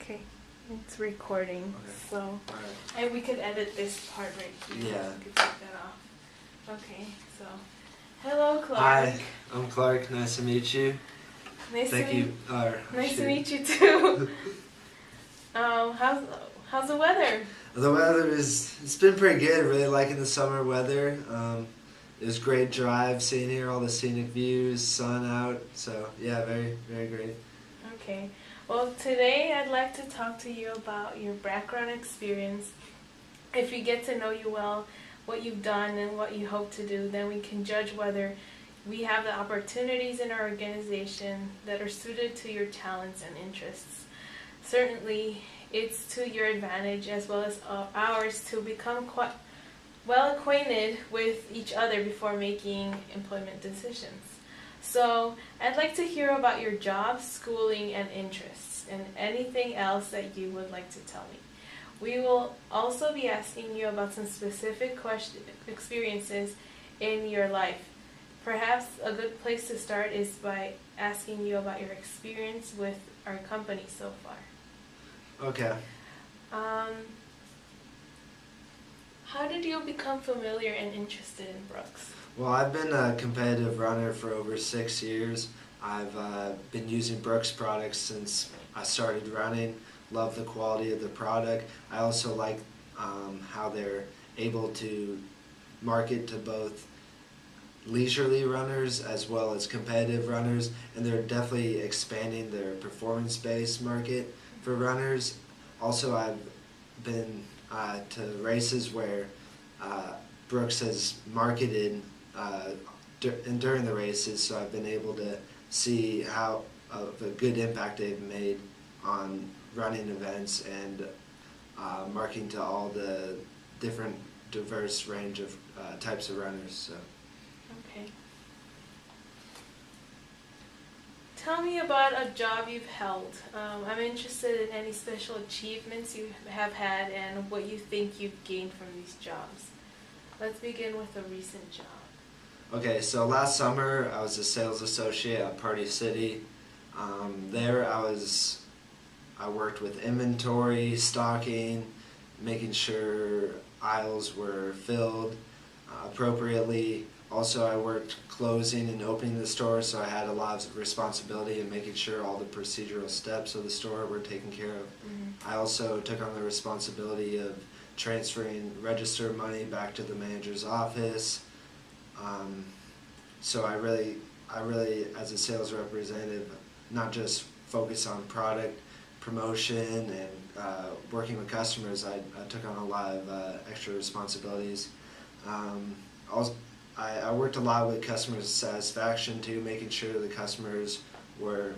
Okay, it's recording, Okay. so, Alright. and we could edit this part right here. Yeah. We could take that off. Okay, so, hello Clark. Hi, I'm Clark. Nice to meet you. Nice Thank to you. meet, nice to shoot. meet you too. How's the weather? The weather it's been pretty good. Really liking the summer weather. It was a great drive, seeing here all the scenic views, sun out. So yeah, very very great. Okay, well today I'd like to talk to you about your background experience. If we get to know you well, what you've done and what you hope to do, then we can judge whether we have the opportunities in our organization that are suited to your talents and interests. Certainly, it's to your advantage as well as ours to become quite well acquainted with each other before making employment decisions. So, I'd like to hear about your job, schooling, and interests, and anything else that you would like to tell me. We will also be asking you about some specific experiences in your life. Perhaps a good place to start is by asking you about your experience with our company so far. Okay. How did you become familiar and interested in Brooks? Well, I've been a competitive runner for over 6 years. I've been using Brooks products since I started running. Love the quality of the product. I also like how they're able to market to both leisurely runners as well as competitive runners, and they're definitely expanding their performance-based market for runners. Also, I've been to races where Brooks has marketed during the races, so I've been able to see how of a good impact they've made on running events and marketing to all the different diverse range of types of runners. So. Okay. Tell me about a job you've held. I'm interested in any special achievements you have had and what you think you've gained from these jobs. Let's begin with a recent job. Okay, so last summer I was a sales associate at Party City. There I worked with inventory, stocking, making sure aisles were filled appropriately. Also, I worked closing and opening the store, so I had a lot of responsibility in making sure all the procedural steps of the store were taken care of. Mm-hmm. I also took on the responsibility of transferring register money back to the manager's office. So I really, as a sales representative, not just focus on product promotion and working with customers. I took on a lot of extra responsibilities. I worked a lot with customer satisfaction too, making sure the customers were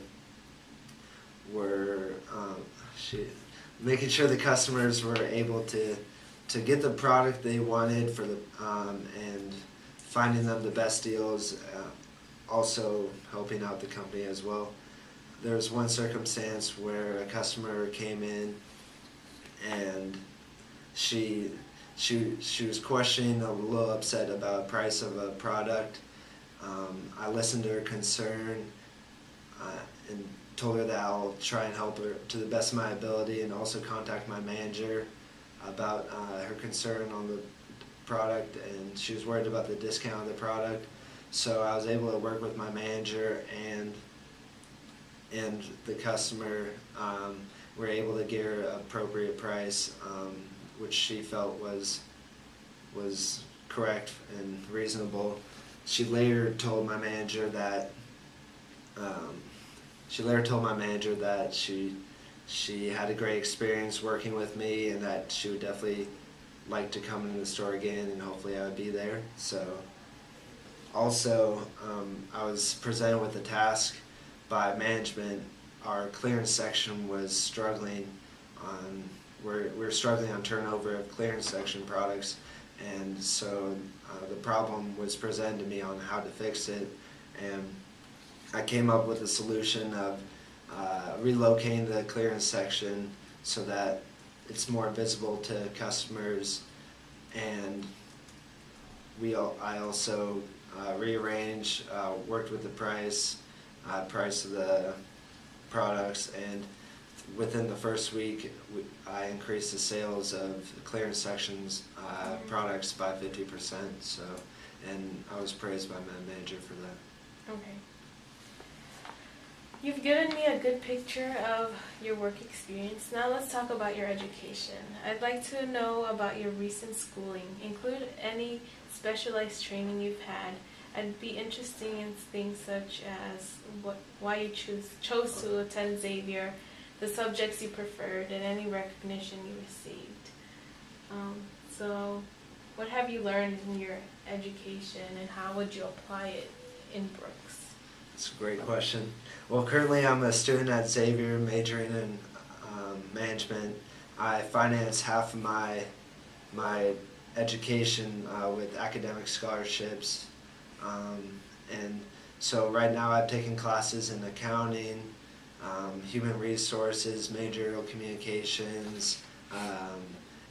making sure the customers were able to get the product they wanted for the and finding them the best deals. Also helping out the company as well. There was one circumstance where a customer came in and she was questioning, a little upset about the price of a product. I listened to her concern and told her that I'll try and help her to the best of my ability, and also contact my manager about her concern on the product, and she was worried about the discount of the product. So I was able to work with my manager and the customer. We're able to get her an appropriate price, which she felt was correct and reasonable. She later told my manager that she had a great experience working with me, and that she would definitely like to come into the store again, and hopefully I would be there. So also I was presented with a task by management. Our clearance section was struggling on we're struggling on turnover of clearance section products, and so the problem was presented to me on how to fix it, and I came up with a solution of relocating the clearance section so that it's more visible to customers, and I also rearranged, worked with the price of the products, and within the first week, I increased the sales of clearance sections products by 50%. So, and I was praised by my manager for that. Okay. You've given me a good picture of your work experience. Now let's talk about your education. I'd like to know about your recent schooling. Include any specialized training you've had. I'd be interested in things such as why you chose to attend Xavier, the subjects you preferred, and any recognition you received. So what have you learned in your education, and how would you apply it in Brooks? That's a great question. Well, currently I'm a student at Xavier, majoring in management. I finance half of my education with academic scholarships, and so right now I'm taking classes in accounting, human resources, managerial communications,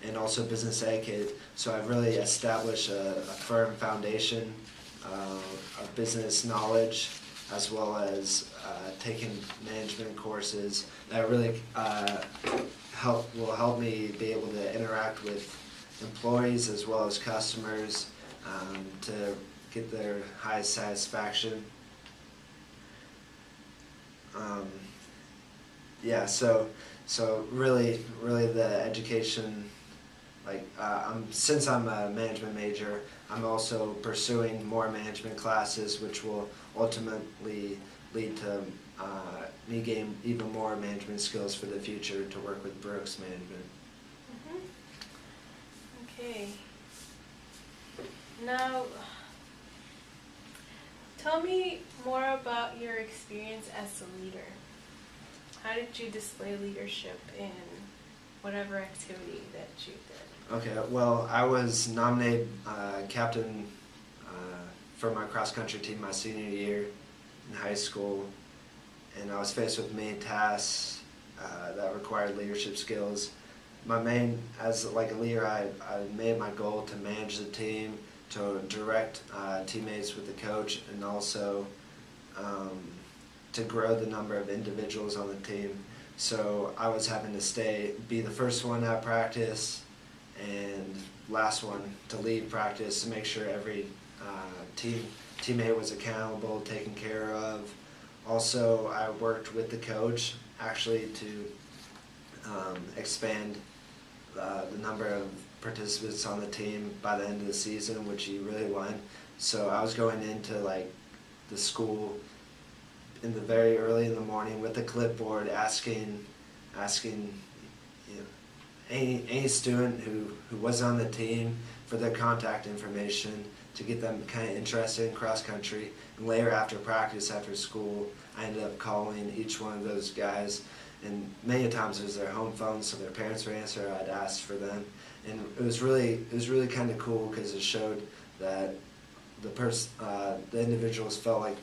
and also business etiquette. So I've really established a firm foundation of business knowledge, as well as taking management courses that really will help me be able to interact with employees as well as customers to get their highest satisfaction. Yeah, so really the education, like since I'm a management major, I'm also pursuing more management classes, which will ultimately lead to me gain even more management skills for the future to work with Brooks Management. Okay. Now, tell me more about your experience as a leader. How did you display leadership in whatever activity that you did? Okay, well, I was nominated captain for my cross-country team my senior year in high school, and I was faced with many tasks that required leadership skills. As like a leader, I made my goal to manage the team, to direct teammates with the coach, and also to grow the number of individuals on the team. So I was having to be the first one at practice and last one to leave practice to make sure every teammate was accountable, taken care of. Also, I worked with the coach actually to expand the number of participants on the team by the end of the season, which he really wanted. So I was going into like the school in the very early in the morning with a clipboard, asking any student who was on the team for their contact information to get them kind of interested in cross country. And later after practice, after school, I ended up calling each one of those guys, and many times it was their home phone, so their parents would answer. I'd ask for them, and it was really kind of cool because it showed that the individuals felt like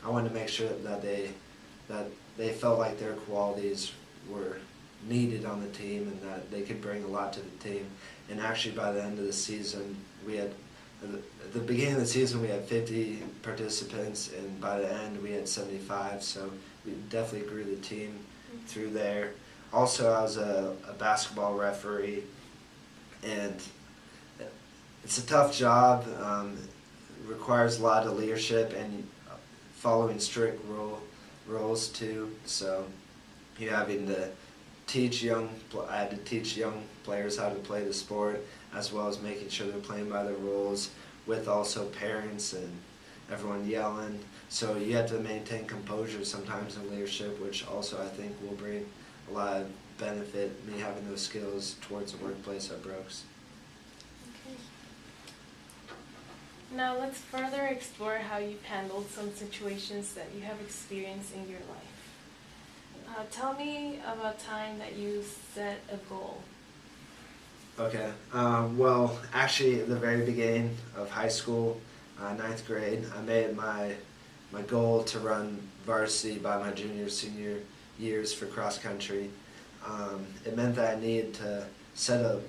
I wanted to make sure that they felt like their qualities were needed on the team and that they could bring a lot to the team. And actually by the end of the season, at the beginning of the season we had 50 participants, and by the end we had 75, so we definitely grew the team through there. Also, I was a basketball referee, and it's a tough job. It requires a lot of leadership and following strict rules too. So you're having to I had to teach young players how to play the sport, as well as making sure they're playing by the rules, with also parents and everyone yelling. So you have to maintain composure sometimes in leadership, which also I think will bring a lot of benefit, me having those skills towards the workplace at Brooks. Okay. Now let's further explore how you've handled some situations that you have experienced in your life. Tell me about a time that you set a goal. Okay. Well, actually, at the very beginning of high school, 9th grade, I made my goal to run varsity by my senior years for cross country. It meant that I needed to set a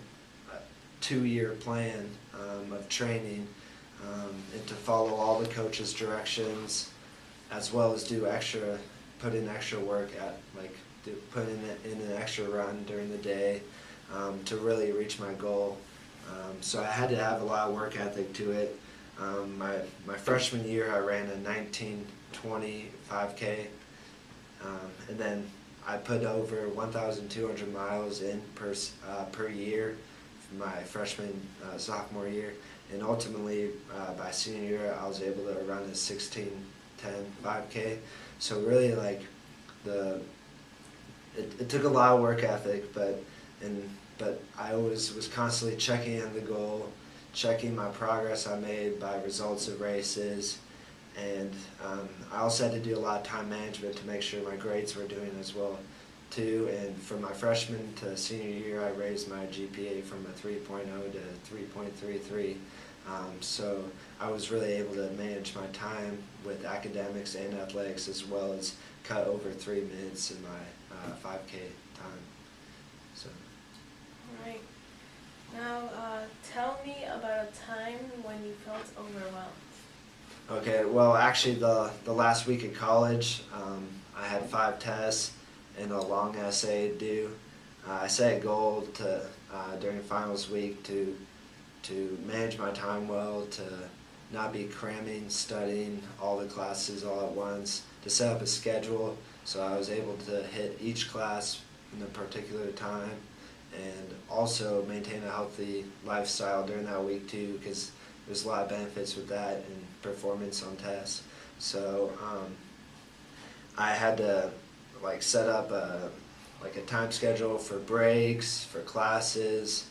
2-year plan of training and to follow all the coaches' directions, as well as put in extra work at like put in an extra run during the day to really reach my goal. So I had to have a lot of work ethic to it. My freshman year I ran a 19:20 5K, and then I put over 1,200 miles in per year for my freshman sophomore year, and ultimately by senior year I was able to run a 16:10 5K. So really, like, it took a lot of work ethic, but I always was constantly checking in the goal, checking my progress I made by results of races, and I also had to do a lot of time management to make sure my grades were doing as well too. And from my freshman to senior year I raised my GPA from a 3.0 to 3.33. So I was really able to manage my time with academics and athletics, as well as cut over 3 minutes in my 5K time. So. All right. Now, tell me about a time when you felt overwhelmed. Okay, well, actually the last week of college, I had 5 tests and a long essay due. I set a goal to during finals week to manage my time well, to not be cramming, studying all the classes all at once, to set up a schedule so I was able to hit each class in a particular time, and also maintain a healthy lifestyle during that week too, because there's a lot of benefits with that and performance on tests. So I had to set up a time schedule for breaks, for classes,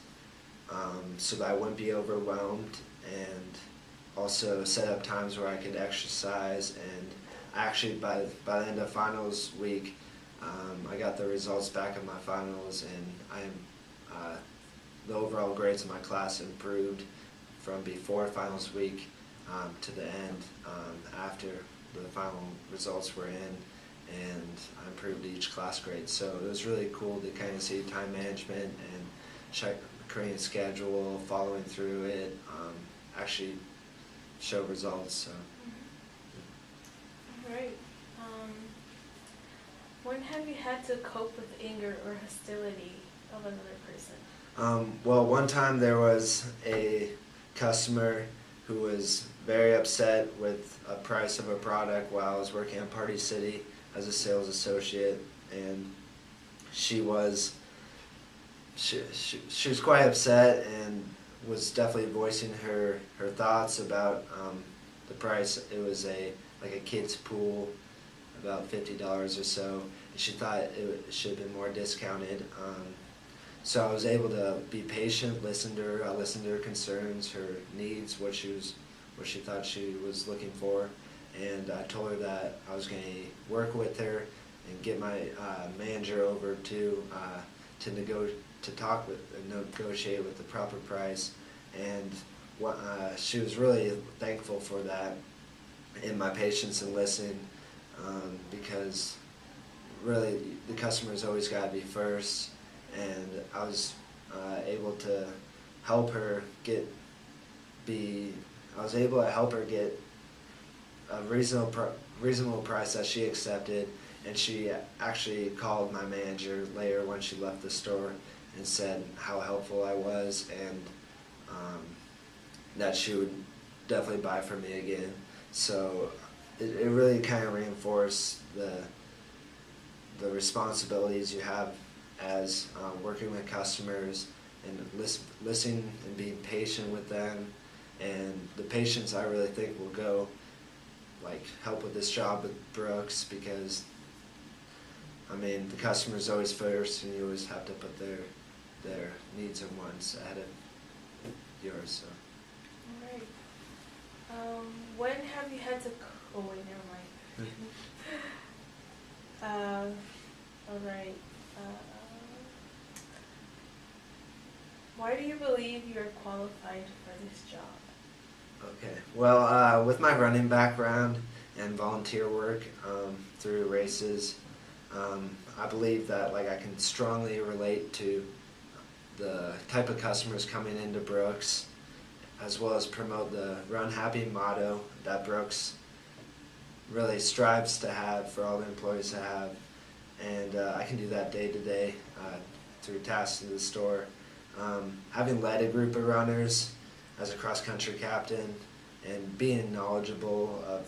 so that I wouldn't be overwhelmed, and also set up times where I could exercise. And actually by the end of finals week, I got the results back of my finals, and the overall grades of my class improved from before finals week to the end after the final results were in, and I improved each class grade. So it was really cool to kind of see time management and check creating a schedule, following through it, actually show results. So. All right. When have you had to cope with anger or hostility of another person? Well, one time there was a customer who was very upset with a price of a product while I was working at Party City as a sales associate, and she was quite upset and was definitely voicing her thoughts about the price. It was a kid's pool, about $50 or so, and she thought it should have been more discounted. So I was able to be patient, listen to her. I listened to her concerns, her needs, what she thought she was looking for, and I told her that I was going to work with her and get my manager over to talk with and negotiate with the proper price. And she was really thankful for that and my patience and listening, because really the customer's always got to be first. And I was able to help her get a reasonable price that she accepted. And she actually called my manager later when she left the store and said how helpful I was, and that she would definitely buy from me again. So it really kind of reinforced the responsibilities you have as working with customers, and listening and being patient with them. And the patience, I really think, will go help with this job with Brooks, because I mean the customer's always first, and you always have to put their needs and wants ahead of yours. So. All right. When have you had to? Oh wait, never mind. All right. Why do you believe you're qualified for this job? Okay. Well, with my running background and volunteer work through races, I believe that I can strongly relate to the type of customers coming into Brooks, as well as promote the Run Happy motto that Brooks really strives to have for all the employees to have. and I can do that day to day through tasks in the store. Having led a group of runners as a cross-country captain and being knowledgeable of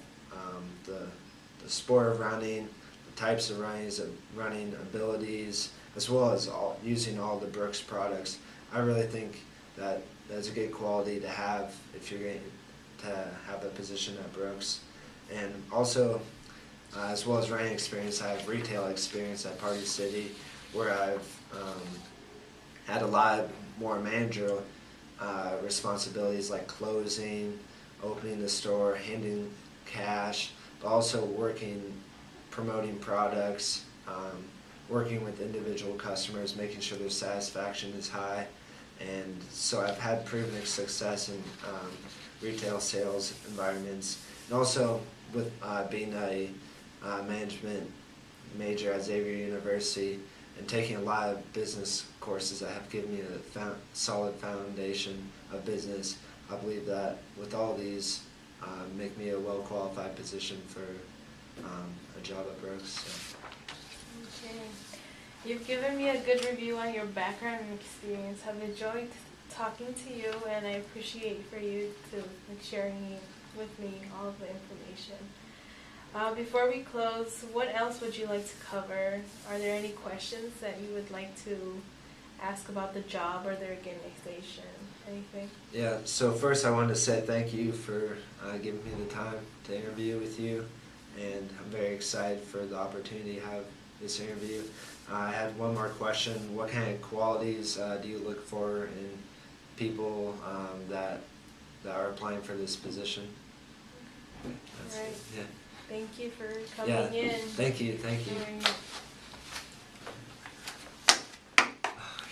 the sport of running, the types of running abilities, as well as using all the Brooks products, I really think that that's a good quality to have if you're going to have a position at Brooks. And also, as well as running experience, I have retail experience at Party City, where I've had a lot more managerial responsibilities like closing, opening the store, handing cash, but also promoting products, working with individual customers, making sure their satisfaction is high. And so I've had proven success in retail sales environments. And also with being a management major at Xavier University and taking a lot of business courses that have given me a solid foundation of business, I believe that with all these make me a well-qualified position for a job at Brooks. So. Okay. You've given me a good review on your background and experience. I've enjoyed talking to you, and I appreciate for you to sharing with me all of the information. Before we close, what else would you like to cover? Are there any questions that you would like to ask about the job or the organization? Anything? Yeah, so first I wanted to say thank you for giving me the time to interview with you, and I'm very excited for the opportunity to have this interview. I had one more question. What kind of qualities do you look for in people that are applying for this position? All right. Yeah. Thank you for coming in. Thank you.